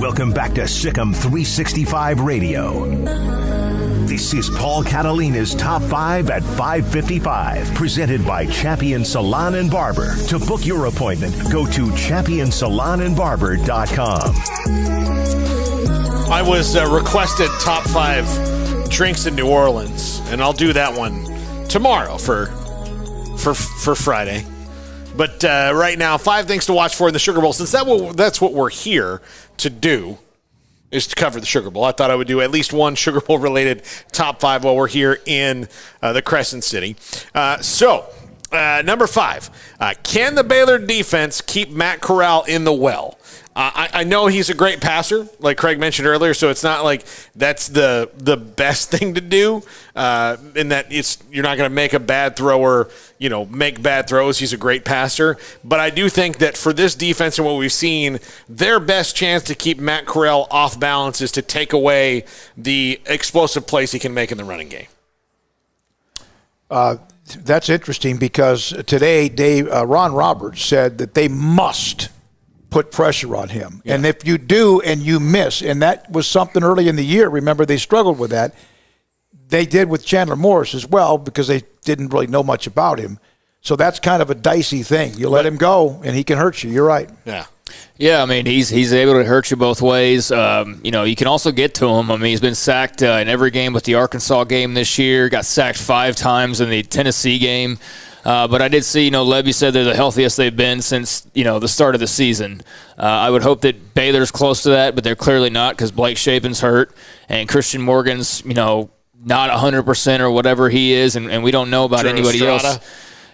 Welcome back to Sikkim 365 Radio. This is Paul Catalina's Top 5 at 5:55, presented by Champion Salon and Barber. To book your appointment, go to championsalonandbarber.com. I was requested top 5 drinks in New Orleans, and I'll do that one tomorrow for Friday. But right now, 5 things to watch for in the Sugar Bowl. Since that's what we're here to do, is to cover the Sugar Bowl. I thought I would do at least one Sugar Bowl related top 5 while we're here in the Crescent City. Number 5, can the Baylor defense keep Matt Corral in the well? I know he's a great passer, like Craig mentioned earlier, so it's not like that's the best thing to do, in that you're not going to make a bad thrower, make bad throws. He's a great passer. But I do think that for this defense and what we've seen, their best chance to keep Matt Corral off balance is to take away the explosive plays he can make in the running game. That's interesting because today Ron Roberts said that they must put pressure on him. Yeah. And if you do and you miss, and that was something early in the year, remember they struggled with that. They did with Chandler Morris as well because they didn't really know much about him. So that's kind of a dicey thing. You let him go and he can hurt you. You're right. Yeah. Yeah, I mean, he's able to hurt you both ways. You can also get to him. I mean, he's been sacked in every game but the Arkansas game this year. Got sacked 5 times in the Tennessee game. But I did see, Levy said they're the healthiest they've been since, the start of the season. I would hope that Baylor's close to that, but they're clearly not because Blake Shapen's hurt and Christian Morgan's, not 100% or whatever he is, and we don't know about anybody else.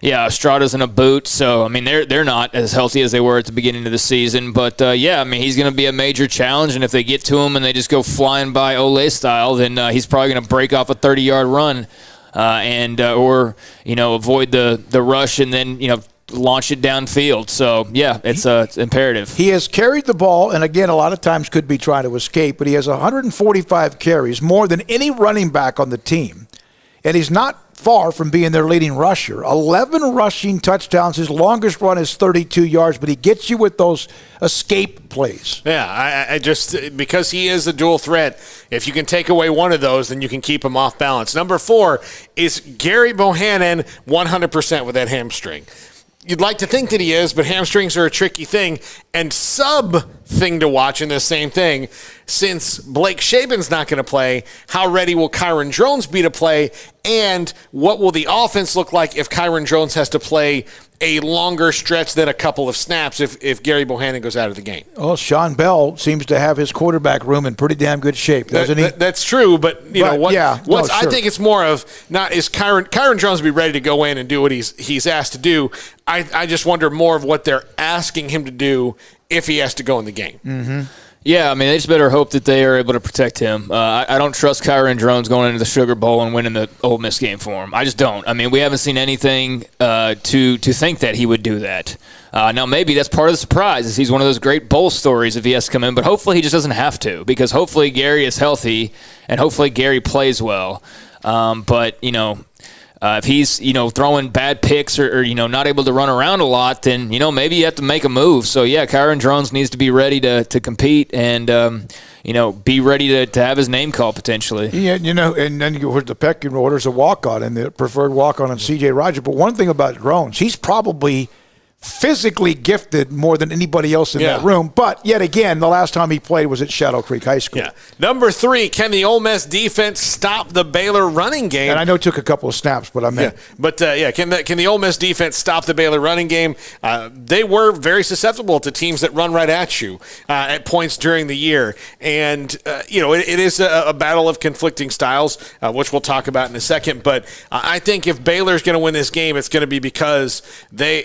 Yeah, Estrada's in a boot, so, I mean, they're not as healthy as they were at the beginning of the season. But, he's going to be a major challenge, and if they get to him and they just go flying by Ole style, then he's probably going to break off a 30-yard run. Or avoid the rush and then, launch it downfield. So, yeah, it's imperative. He has carried the ball, and again, a lot of times could be trying to escape, but he has 145 carries, more than any running back on the team. And he's not far from being their leading rusher. 11 rushing touchdowns. His longest run is 32 yards, but he gets you with those escape plays. Yeah, I just, because he is a dual threat, if you can take away one of those, then you can keep him off balance. Number 4 is Gary Bohannon 100% with that hamstring. You'd like to think that he is, but hamstrings are a tricky thing. And thing to watch in the same thing, since Blake Shapen's not going to play, how ready will Kyron Drones be to play? And what will the offense look like if Kyron Drones has to play a longer stretch than a couple of snaps if Gary Bohannon goes out of the game? Well, Sean Bell seems to have his quarterback room in pretty damn good shape, doesn't he? That's true, but sure. I think it's more of not is Kyron Drones be ready to go in and do what he's asked to do. I just wonder more of what they're asking him to do if he has to go in the game. Mm-hmm. Yeah, I mean, they just better hope that they are able to protect him. I don't trust Kyron Drones going into the Sugar Bowl and winning the Ole Miss game for him. I just don't. I mean, we haven't seen anything to think that he would do that. Now, maybe that's part of the surprise is he's one of those great bowl stories if he has to come in, but hopefully he just doesn't have to because hopefully Gary is healthy and hopefully Gary plays well. If he's, throwing bad picks or not able to run around a lot, then, maybe you have to make a move. So, yeah, Kyron Drones needs to be ready to compete and, be ready to have his name called potentially. Yeah, and then you heard the pecking order's a walk-on and the preferred walk-on on C.J. Rogers. But one thing about Drones, he's probably physically gifted more than anybody else in that room. But yet again, the last time he played was at Shadow Creek High School. Yeah. Number 3, can the Ole Miss defense stop the Baylor running game? And I know it took a couple of snaps, but I meant. Yeah. Can the Ole Miss defense stop the Baylor running game? They were very susceptible to teams that run right at you at points during the year. And, it is a battle of conflicting styles, which we'll talk about in a second. But I think if Baylor's going to win this game, it's going to be because they,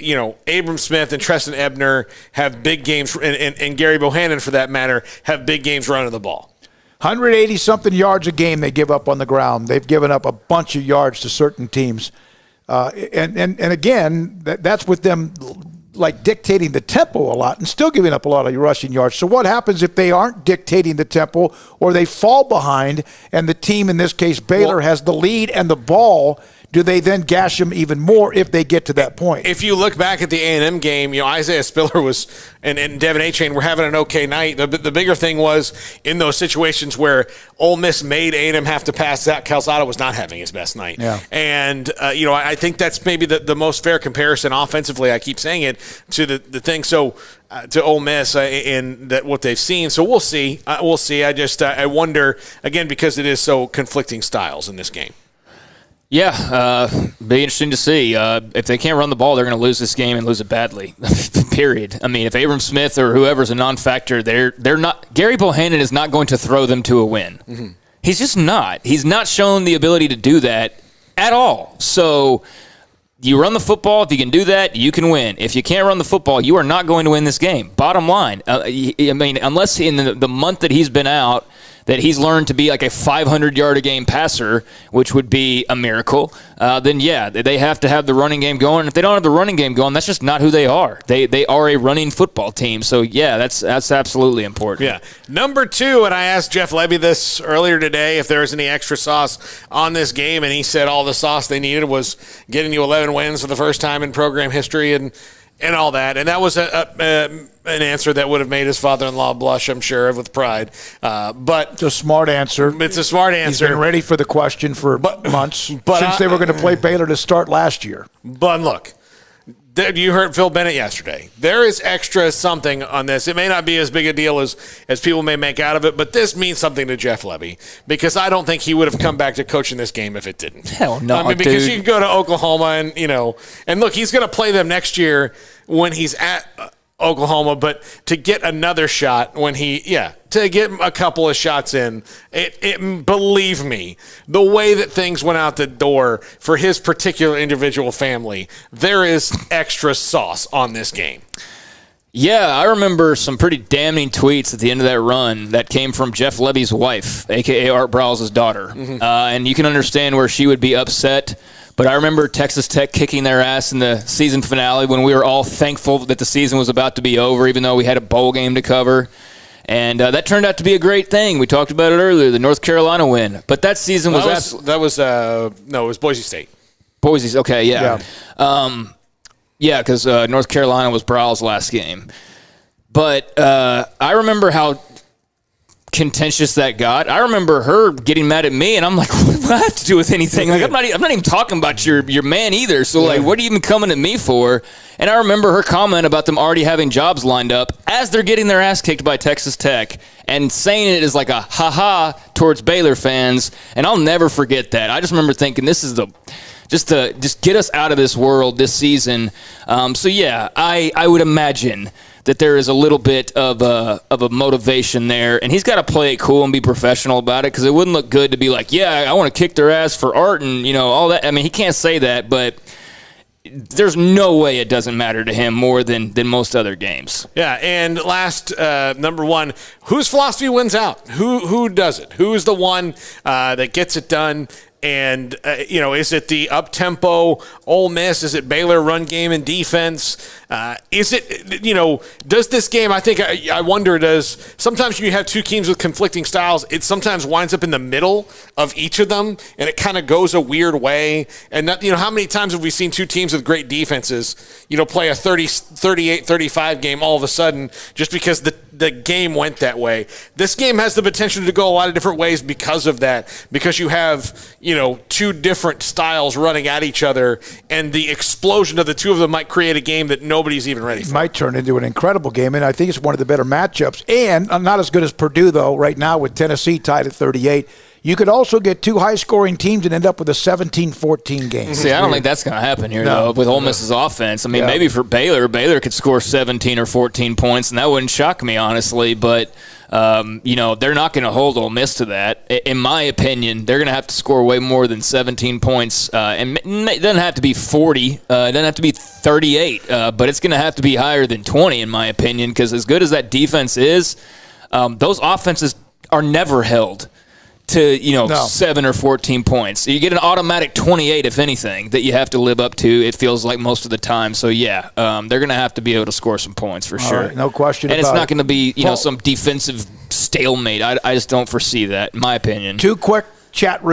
Abram Smith and Treston Ebner have big games, and Gary Bohannon, for that matter, have big games running the ball. 180-something yards a game they give up on the ground. They've given up a bunch of yards to certain teams. And again, that's with them like dictating the tempo a lot and still giving up a lot of rushing yards. So what happens if they aren't dictating the tempo or they fall behind and the team, in this case Baylor, has the lead and the ball? do they then gash them even more if they get to that point? If you look back at the A&M game, Isaiah Spiller and Devin A-Chain were having an okay night. The bigger thing was in those situations where Ole Miss made A&M have to pass, Zach Calzada was not having his best night. Yeah. And, I think that's maybe the most fair comparison offensively. I keep saying it to the thing. So to Ole Miss in that what they've seen. So we'll see. We'll see. I wonder, again, because it is so conflicting styles in this game. Yeah, be interesting to see. If they can't run the ball, they're going to lose this game and lose it badly. Period. I mean, if Abram Smith or whoever's a non-factor, they're not. Gary Bohannon is not going to throw them to a win. Mm-hmm. He's just not. He's not shown the ability to do that at all. So you run the football. If you can do that, you can win. If you can't run the football, you are not going to win this game. Bottom line. I mean, unless in the month that he's been out, that he's learned to be like a 500-yard-a-game passer, which would be a miracle, then, yeah, they have to have the running game going. If they don't have the running game going, that's just not who they are. They are a running football team. So, yeah, that's absolutely important. Yeah. Number 2, and I asked Jeff Levy this earlier today if there was any extra sauce on this game, and he said all the sauce they needed was getting you 11 wins for the first time in program history and all that. And that was an answer that would have made his father-in-law blush, I'm sure, with pride. But it's a smart answer. It's a smart answer. He's been ready for the question for months since they were going to play Baylor to start last year. But look, you heard Phil Bennett yesterday. There is extra something on this. It may not be as big a deal as people may make out of it, but this means something to Jeff Levy because I don't think he would have come back to coaching this game if it didn't. Hell no, because you can go to Oklahoma and look, he's going to play them next year when he's at Oklahoma, but to get another shot to get a couple of shots in, believe me, the way that things went out the door for his particular individual family, there is extra sauce on this game. Yeah, I remember some pretty damning tweets at the end of that run that came from Jeff Levy's wife, a.k.a. Art Briles' daughter. Mm-hmm. And you can understand where she would be upset. But I remember Texas Tech kicking their ass in the season finale when we were all thankful that the season was about to be over, even though we had a bowl game to cover. And that turned out to be a great thing. We talked about it earlier, the North Carolina win. But that season was it was Boise State. Boise, okay, yeah. Yeah, because North Carolina was Briles' last game. But I remember how contentious that got. I remember her getting mad at me, and I'm like, what do I have to do with anything? Like, I'm not even talking about your man either. So, like, what are you even coming at me for? And I remember her comment about them already having jobs lined up as they're getting their ass kicked by Texas Tech and saying it as like a ha-ha towards Baylor fans. And I'll never forget that. I just remember thinking this is just to get us out of this world this season. So, yeah, I would imagine that there is a little bit of a motivation there, and he's got to play it cool and be professional about it because it wouldn't look good to be like, yeah, I want to kick their ass for Art and all that. I mean, he can't say that, but there's no way it doesn't matter to him more than most other games. Yeah, and last, number 1, whose philosophy wins out? Who does it? Who's the one that gets it done? And, is it the up-tempo Ole Miss? Is it Baylor run game and defense? Is it, does this game, I wonder, sometimes you have two teams with conflicting styles. It sometimes winds up in the middle of each of them, and it kind of goes a weird way. And, how many times have we seen two teams with great defenses, play a 38-35 game all of a sudden just because the game went that way? This game has the potential to go a lot of different ways because of that, because you have, two different styles running at each other, and the explosion of the two of them might create a game that nobody's even ready for. It might turn into an incredible game, and I think it's one of the better matchups. And not as good as Purdue, though, right now with Tennessee tied at 38. You could also get two high-scoring teams and end up with a 17-14 game. See, I don't think that's going to happen here, though, with Ole Miss's offense. I mean, maybe for Baylor could score 17 or 14 points, and that wouldn't shock me, honestly. But, they're not going to hold Ole Miss to that. In my opinion, they're going to have to score way more than 17 points. And it doesn't have to be 40. It doesn't have to be 38. But it's going to have to be higher than 20, in my opinion, because as good as that defense is, those offenses are never held to 7 or 14 points. You get an automatic 28, if anything, that you have to live up to, it feels like, most of the time. So, yeah, they're going to have to be able to score some points for sure. Right, no question and about it. And it's not going to be, some defensive stalemate. I just don't foresee that, in my opinion. Two quick chat room